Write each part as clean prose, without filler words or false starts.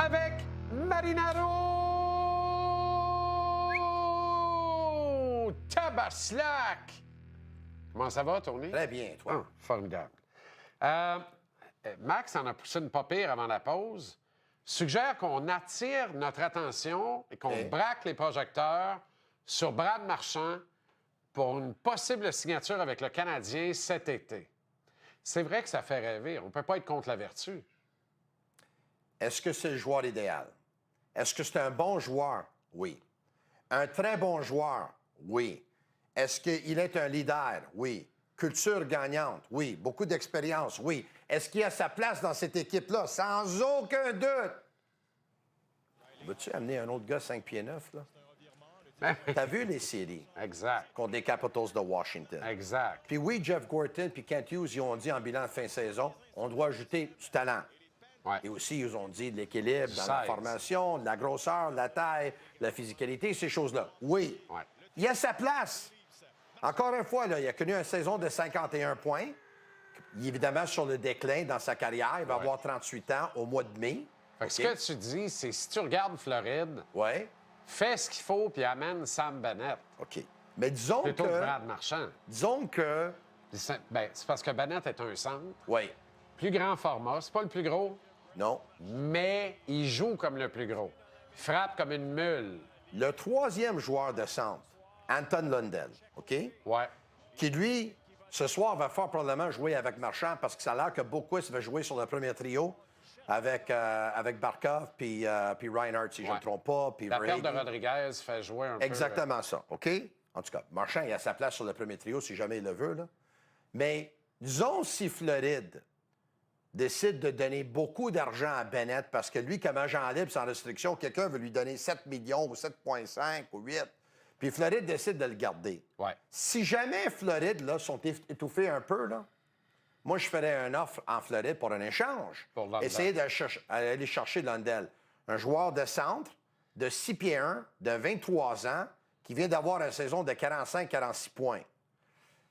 avec Marinaro Tabaslac. Comment ça va, Tony? Très bien, toi. Ah, formidable. Max en a poussé une pas pire avant la pause. Suggère qu'on attire notre attention et qu'on braque les projecteurs sur Brad Marchand pour une possible signature avec le Canadien cet été. C'est vrai que ça fait rêver. On ne peut pas être contre la vertu. Est-ce que c'est le joueur idéal? Est-ce que c'est un bon joueur? Oui. Un très bon joueur? Oui. Est-ce qu'il est un leader? Oui. Culture gagnante? Oui. Beaucoup d'expérience? Oui. Est-ce qu'il a sa place dans cette équipe-là? Sans aucun doute! Veux-tu amener un autre gars 5 pieds 9, là? T'as vu les séries? Exact. Contre les Capitals de Washington. Exact. Puis oui, Jeff Gorton puis Kent Hughes, ils ont dit en bilan de fin de saison, on doit ajouter du talent. Ouais. Et aussi, ils ont dit de l'équilibre dans la size. formation, de la grosseur, de la taille, de la physicalité, ces choses-là. Oui. Ouais. Il a sa place. Encore une fois, là, il a connu une saison de 51 points. Il est évidemment sur le déclin dans sa carrière. Il va avoir 38 ans au mois de mai. Fait que ce que tu dis, c'est si tu regardes Floride, Oui. fais ce qu'il faut puis amène Sam Bennett. OK. Mais disons Plutôt que que... Brad Marchand. Disons que... C'est parce que Bennett est un centre. Oui. Plus grand format. C'est pas le plus gros, Non. mais il joue comme le plus gros. Il frappe comme une mule. Le troisième joueur de centre, Anton Lundell, OK? Ouais. Qui, lui, ce soir, va fort probablement jouer avec Marchand parce que ça a l'air que Boquist va jouer sur le premier trio avec Barkov puis Reinhardt, si je ne me trompe pas. Puis La perte de Brady. Rodriguez fait jouer un peu... Exactement ça, OK? En tout cas, Marchand, il a sa place sur le premier trio si jamais il le veut, là. Mais disons si Floride décide de donner beaucoup d'argent à Bennett parce que lui, comme agent libre sans restriction, quelqu'un veut lui donner 7 millions ou 7,5 ou 8, puis Floride décide de le garder. Ouais. Si jamais Floride, là, sont étouffés un peu, là, moi, je ferais un offre en Floride pour un échange. Pour Lundell. Essayer d'aller chercher Lundell. Un joueur de centre, de 6 pieds 1, de 23 ans, qui vient d'avoir une saison de 45-46 points.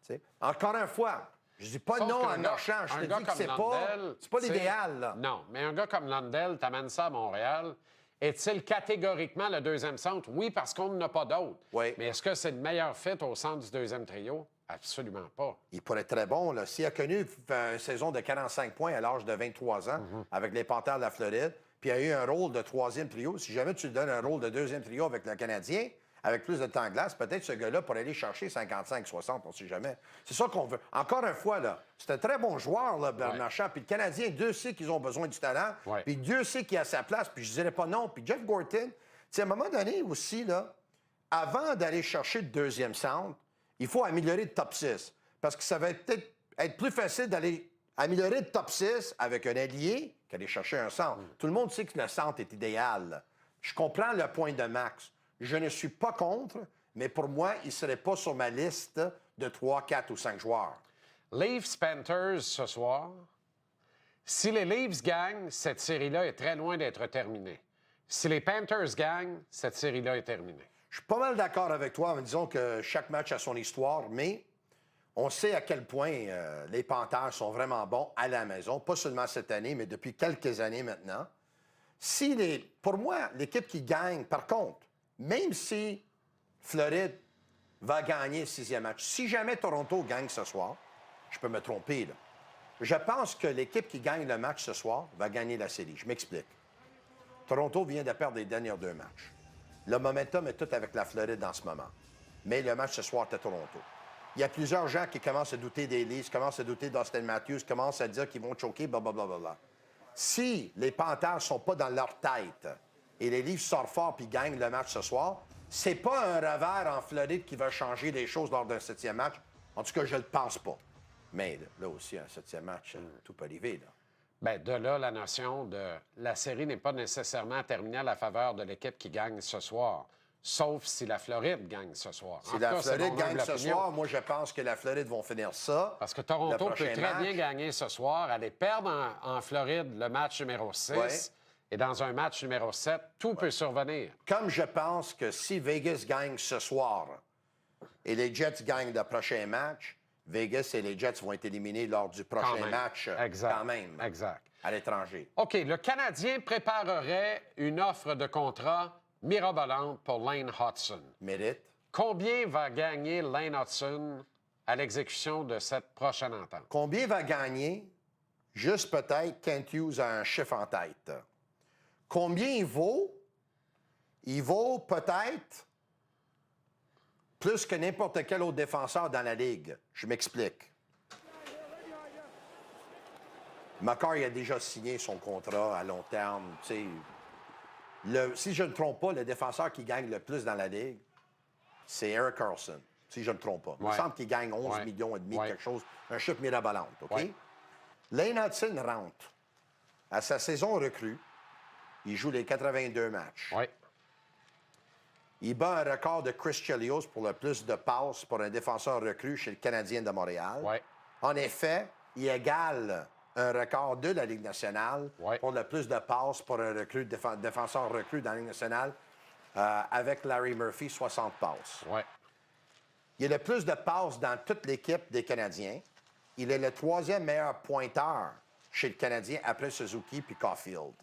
T'sais? Encore une fois, je dis pas Sauf non qu'un à gars- Marchand. Je un te gars dis que comme c'est pas Lundell, t'sais, l'idéal, là. Non, mais un gars comme Lundell, t'amènes ça à Montréal. Est-il catégoriquement le deuxième centre? Oui, parce qu'on n'en a pas d'autres. Oui. Mais est-ce que c'est le meilleur fit au centre du deuxième trio? Absolument pas. Il pourrait être très bon. Là. S'il a connu une saison de 45 points à l'âge de 23 ans avec les Panthères de la Floride, puis il a eu un rôle de troisième trio, si jamais tu lui donnes un rôle de deuxième trio avec le Canadien, avec plus de temps de glace, peut-être ce gars-là pourrait aller chercher 55-60, on ne sait jamais. C'est ça qu'on veut. Encore une fois, là, c'est un très bon joueur, là, Bernard Marchand. Puis le Canadien, Dieu sait qu'ils ont besoin du talent. Ouais. Puis Dieu sait qu'il a sa place. Puis je dirais pas non. Puis Jeff Gorton, tu sais, à un moment donné aussi, là, avant d'aller chercher le deuxième centre, il faut améliorer le top 6. Parce que ça va peut-être être plus facile d'aller améliorer le top 6 avec un allié qu'aller chercher un centre. Tout le monde sait que le centre est idéal. Là. Je comprends le point de Max. Je ne suis pas contre, mais pour moi, il ne serait pas sur ma liste de 3, 4 ou 5 joueurs. Leafs Panthers ce soir. Si les Leafs gagnent, cette série-là est très loin d'être terminée. Si les Panthers gagnent, cette série-là est terminée. Je suis pas mal d'accord avec toi en disant que chaque match a son histoire, mais on sait à quel point les Panthers sont vraiment bons à la maison, pas seulement cette année, mais depuis quelques années maintenant. Pour moi, l'équipe qui gagne, par contre, même si Floride va gagner le 6e match, si jamais Toronto gagne ce soir, je peux me tromper, là. Je pense que l'équipe qui gagne le match ce soir va gagner la série. Je m'explique. Toronto vient de perdre les derniers 2 matchs. Le momentum est tout avec la Floride en ce moment. Mais le match ce soir est à Toronto. Il y a plusieurs gens qui commencent à douter des Leafs, commencent à douter d'Austin Matthews, commencent à dire qu'ils vont choquer, blablabla. Si les Panthers ne sont pas dans leur tête et les Leafs sortent fort puis gagnent le match ce soir, c'est pas un revers en Floride qui va changer les choses lors d'un 7e match. En tout cas, je ne le pense pas. Mais là aussi, un 7e match, tout peut arriver, là. Bien, de là, la notion de la série n'est pas nécessairement terminée à la faveur de l'équipe qui gagne ce soir, sauf si la Floride gagne ce soir. Si la Floride gagne ce soir, moi, je pense que la Floride vont finir ça. Parce que Toronto peut très bien gagner ce soir, aller perdre en Floride le match numéro 6, Ouais. et dans un match numéro 7, tout peut survenir. Comme je pense que si Vegas gagne ce soir et les Jets gagnent le prochain match, Vegas et les Jets vont être éliminés lors du prochain match Exact. quand même. Exact. à l'étranger. OK, le Canadien préparerait une offre de contrat mirabolante pour Lane Hudson. Mérite. Combien va gagner Lane Hudson à l'exécution de cette prochaine entente? Combien va gagner? Juste peut-être, Kent Hughes a un chiffre en tête. Combien il vaut? Il vaut peut-être plus que n'importe quel autre défenseur dans la Ligue. Je m'explique. Makar, il a déjà signé son contrat à long terme. Tu sais, si je ne me trompe pas, le défenseur qui gagne le plus dans la Ligue, c'est Erik Karlsson, si je ne me trompe pas. Il me semble qu'il gagne 11 millions et demi, quelque chose, un chiffre mirabolant, OK? Ouais. Lane Hudson rentre à sa saison recrue. Il joue les 82 matchs. Oui. Il bat un record de Chris Chelios pour le plus de passes pour un défenseur recru chez le Canadien de Montréal. Oui. En effet, il égale un record de la Ligue nationale pour le plus de passes pour un défenseur recru dans la Ligue nationale avec Larry Murphy, 60 passes. Oui. Il a le plus de passes dans toute l'équipe des Canadiens. Il est le 3e meilleur pointeur chez le Canadien après Suzuki puis Caulfield.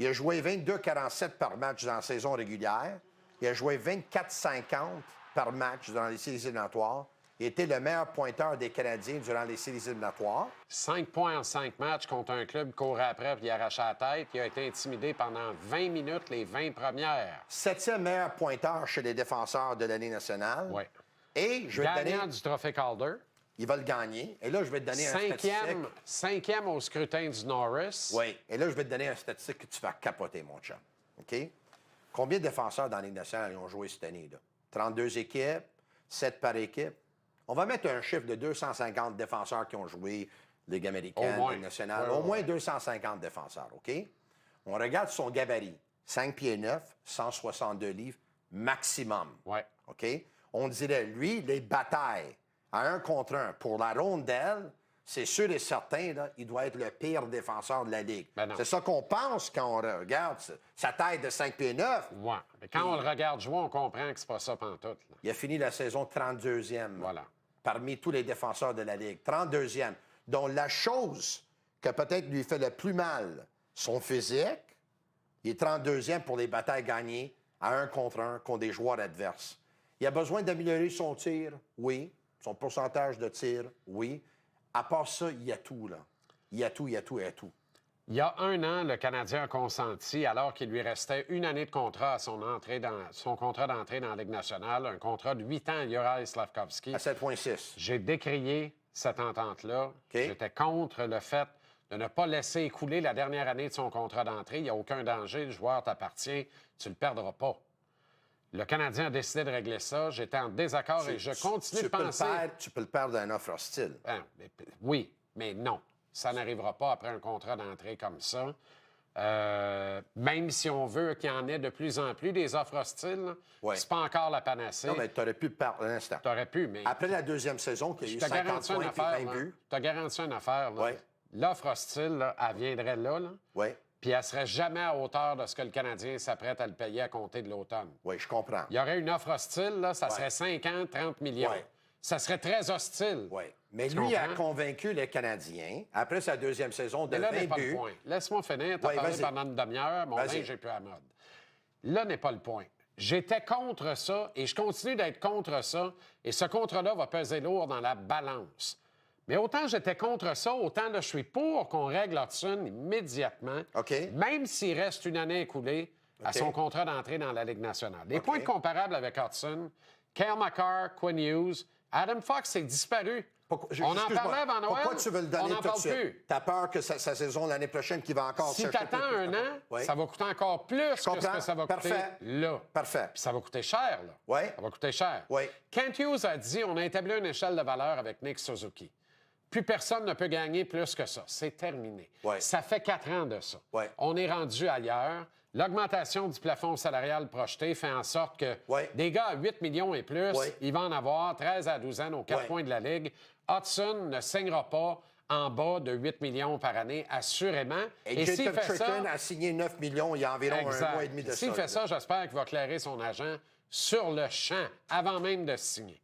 Il a joué 22,47 par match dans la saison régulière. Il a joué 24,50 par match durant les séries éliminatoires. Il était le meilleur pointeur des Canadiens durant les séries éliminatoires. 5 points en 5 matchs contre un club qui courait après et il arrachait la tête. Il a été intimidé pendant 20 minutes, les 20 premières. 7e meilleur pointeur chez les défenseurs de l'année nationale. Oui. Et je vais te Gagnant donner... du trophée Calder. Il va le gagner. Et là, je vais te donner un statistique. Cinquième au scrutin du Norris. Oui. Et là, je vais te donner un statistique que tu vas capoter, mon chum. OK? Combien de défenseurs dans la Ligue nationale ont joué cette année? Là? 32 équipes, 7 par équipe. On va mettre un chiffre de 250 défenseurs qui ont joué Ligue américaine, Ligue nationale. Au moins 250 défenseurs, OK? On regarde son gabarit. 5 pieds 9, 162 livres maximum. Oui. OK? On dirait, lui, les batailles à 1 contre 1 pour la rondelle, c'est sûr et certain, là, il doit être le pire défenseur de la Ligue. C'est ça qu'on pense quand on regarde sa taille de 5 pieds 9. Oui. Mais quand on le regarde jouer, on comprend que c'est pas ça pantoute. Là. Il a fini la saison 32e. Voilà. Parmi tous les défenseurs de la Ligue. 32e. Donc, la chose que peut-être lui fait le plus mal, son physique, il est 32e pour les batailles gagnées à 1 contre 1 contre des joueurs adverses. Il a besoin d'améliorer son tir, oui. Son pourcentage de tir, oui. À part ça, il y a tout, là. Il y a tout. Il y a 1 an, le Canadien a consenti, alors qu'il lui restait 1 année de contrat à son contrat d'entrée dans la Ligue nationale, un contrat de 8 ans à Juraj Slafkovský. À 7,6. J'ai décrié cette entente-là. Okay. J'étais contre le fait de ne pas laisser écouler la dernière année de son contrat d'entrée. Il n'y a aucun danger, le joueur t'appartient, tu ne le perdras pas. Le Canadien a décidé de régler ça. J'étais en désaccord et je continue de penser... Tu peux le perdre d'une offre hostile. Oui, mais non. Ça n'arrivera pas après un contrat d'entrée comme ça. Même si on veut qu'il y en ait de plus en plus des offres hostiles, c'est pas encore la panacée. Non, mais tu aurais pu perdre un instant. Tu aurais pu, mais... Après la deuxième saison, qu'il y a eu 50 points et 20 buts... Tu as garanti une affaire. L'offre hostile, là, elle viendrait là. Oui. Puis elle ne serait jamais à hauteur de ce que le Canadien s'apprête à le payer à compter de l'automne. Oui, je comprends. Il y aurait une offre hostile, là, ça serait 5 ans, 30 millions. Oui. Ça serait très hostile. Oui. Mais lui a convaincu les Canadiens, après sa deuxième saison, de 20 buts... Là n'est pas le point. Laisse-moi finir. Tu as parlé pendant une demi-heure. Mon linge n'est plus à mode. Là n'est pas le point. J'étais contre ça et je continue d'être contre ça. Et ce contre-là va peser lourd dans la balance. Mais autant j'étais contre ça, autant là, je suis pour qu'on règle Hudson immédiatement, même s'il reste 1 année écoulée à son contrat d'entrée dans la Ligue nationale. Les points comparables avec Hudson, Cale Makar, Quinn Hughes, Adam Fox s'est disparu. On en parlait avant Noël. Pourquoi tu veux le donner tout de suite? Tu as peur que sa saison l'année prochaine qui va encore... Si tu attends 1 an, ça va coûter encore plus que ce que ça va coûter là. Parfait. Puis ça va coûter cher, là. Oui. Ça va coûter cher. Oui. Kent Hughes a dit, on a établi une échelle de valeur avec Nick Suzuki. Plus personne ne peut gagner plus que ça. C'est terminé. Ouais. Ça fait 4 ans de ça. Ouais. On est rendu ailleurs. L'augmentation du plafond salarial projeté fait en sorte que des gars à 8 millions et plus, ils vont en avoir 13 à 12 ans aux 4 points de la Ligue. Hudson ne signera pas en bas de 8 millions par année, assurément. Et s'il fait ça... a signé 9 millions il y a environ 1 mois et demi de ça. S'il fait ça, j'espère qu'il va clairer son agent sur le champ avant même de signer.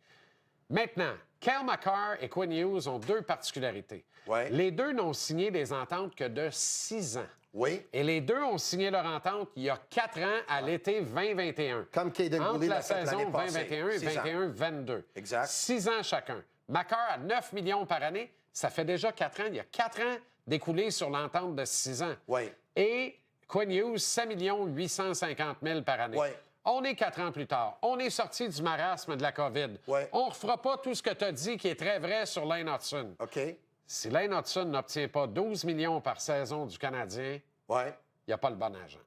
Maintenant, Cale Makar et Quinn Hughes ont 2 particularités. Ouais. Les deux n'ont signé des ententes que de 6 ans. Oui. Et les deux ont signé leur entente il y a 4 ans à l'été 2021. Comme Caden Entre Goulet la l'a fait saison l'année passée. 2021 et 6 ans. 21-22. Exact. 6 ans chacun. Makar à 9 millions par année, ça fait déjà 4 ans. Il y a 4 ans d'écoulés sur l'entente de 6 ans. Oui. Et Quinn Hughes, 5 850 000 par année. Oui. On est 4 ans plus tard. On est sorti du marasme de la COVID. Oui. On ne refera pas tout ce que tu as dit qui est très vrai sur Lane Hudson. OK. Si Lane Hudson n'obtient pas 12 millions par saison du Canadien, Oui. il n'y a pas le bon agent.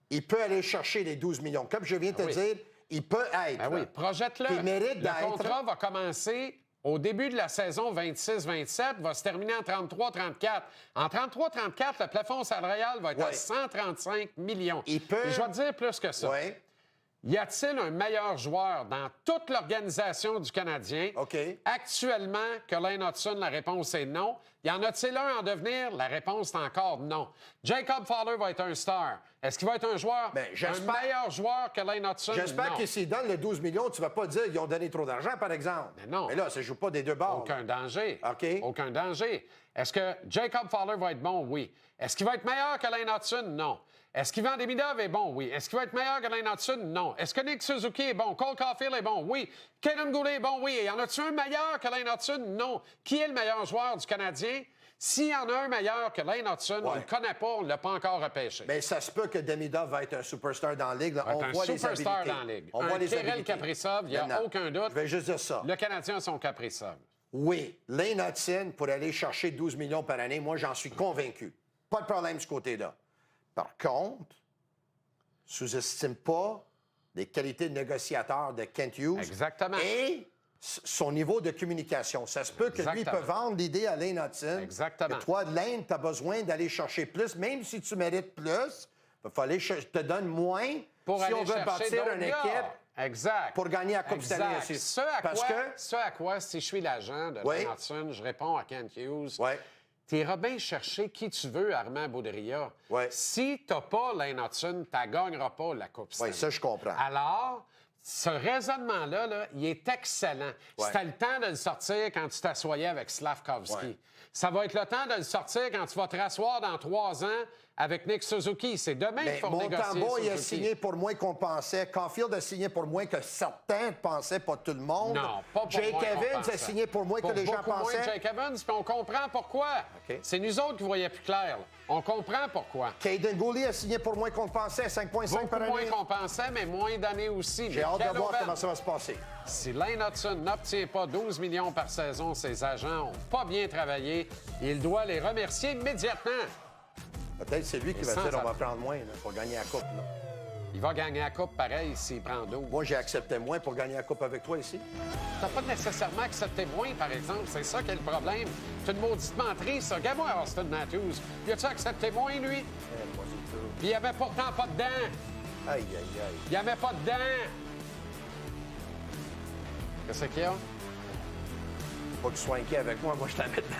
Il peut aller chercher les 12 millions. Comme je viens de te oui. dire, il peut être. Ben oui, projette-le. Qui mérite Le d'être. contrat va commencer au début de la saison 26-27, va se terminer en 33-34. En 33-34, le plafond salarial va être à Ouais. 135 millions. Il peut- Et je vais te dire plus que ça. Oui. Y a-t-il un meilleur joueur dans toute l'organisation du Canadien? OK. Actuellement, que Lane Hudson, la réponse est non. Y en a-t-il un en devenir? La réponse est encore non. Jacob Fowler va être un star. Est-ce qu'il va être un joueur, Ben, un j'espère- meilleur joueur que Lane Hudson? J'espère Non. que s'ils donnent le 12 millions, tu ne vas pas dire qu'ils ont donné trop d'argent, par exemple. Mais non. Mais là, ça ne joue pas des deux bords. Aucun danger. OK. Aucun danger. Est-ce que Jacob Fowler va être bon? Oui. Est-ce qu'il va être meilleur que Lane Hudson? Non. Est-ce qu'Ivan Demidov est bon? Oui. Est-ce qu'il va être meilleur que Lane Hudson? Non. Est-ce que Nick Suzuki est bon? Cole Caulfield est bon? Oui. Caden Goulet est bon? Oui. Et y en a-tu un meilleur que Lane Hudson? Non. Qui est le meilleur joueur du Canadien? S'il y en a un meilleur que Lane Hudson, on ne le connaît pas, on ne l'a pas encore repêché. Mais ça se peut que Demidov va être un superstar dans la Ligue. Là. Va être On un voit les superstar habilités. dans la Ligue. On Un voit les Kirill habilités. Kaprizov, il n'y a Maintenant, aucun doute. Je vais juste dire ça. Le Canadien a son Kaprizov. Oui, Lane Hudson, pour aller chercher 12 millions par année, moi, j'en suis convaincu. Pas de problème de ce côté-là. Par contre, sous-estime pas les qualités de négociateur de Kent Hughes. Exactement. Et son niveau de communication. Ça se peut que lui, il Exactement. peut vendre l'idée à Lane Hudson. Exactement. Que toi, Lane, tu as besoin d'aller chercher plus. Même si tu mérites plus, il va falloir je te donne moins Pour si aller on veut chercher bâtir d'autres une gars. équipe Exact. pour gagner la Coupe Exact. Stanley aussi. Ce à quoi, si je suis l'agent de Oui. Lane Hudson, je réponds à Kent Hughes. Oui. Tu iras bien chercher qui tu veux, Armand Baudrillard. Oui. Si tu n'as pas Lane Hudson, tu ne gagneras pas la Coupe Stanley. Oui, ça, je comprends. Alors, ce raisonnement-là, là, il est excellent. Ouais. C'était le temps de le sortir quand tu t'assoyais avec Slavkovski. Ouais. Ça va être le temps de le sortir quand tu vas te rasseoir dans 3 ans avec Nick Suzuki. C'est demain qu'il Mais faut négocier Montembeau, il a Suzuki. signé pour moins qu'on pensait. Caulfield a signé pour moins que certains pensaient, pas tout le monde. Non, pas pour Jake moins qu'on Evans pensait. a signé pour moins Pour que les gens beaucoup moins pensaient. que Jake Evans, puis on comprend pourquoi. OK. C'est nous autres qui voyaient plus clair. là. On comprend pourquoi. Caden Goulet a signé pour moins qu'on pensait, 5,5 Beaucoup par moins année. qu'on pensait, mais moins d'années aussi. J'ai Mais hâte quelle de voir aubaine. comment ça va se passer. Si Lane Hudson n'obtient pas 12 millions par saison, ses agents n'ont pas bien travaillé. Il doit les remercier immédiatement. Peut-être c'est lui qui Et va sans dire on va arrêt. prendre moins là, pour gagner la Coupe. là. Il va gagner la Coupe pareil s'il prend 12. Moi, j'ai accepté moins pour gagner la Coupe avec toi ici. T'as pas nécessairement accepté moins, par exemple. C'est ça qui est le problème. C'est une maudite menterie, ça. Regarde-moi Austin Matthews. Y a-tu accepté moins, lui? Moi, c'est sûr. Puis il n'y avait pourtant pas de dents. Aïe, aïe, aïe. Il n'y avait pas de dents. Qu'est-ce qu'il y a? Pas que tu sois inquiet avec moi, moi, je t'en mets dedans.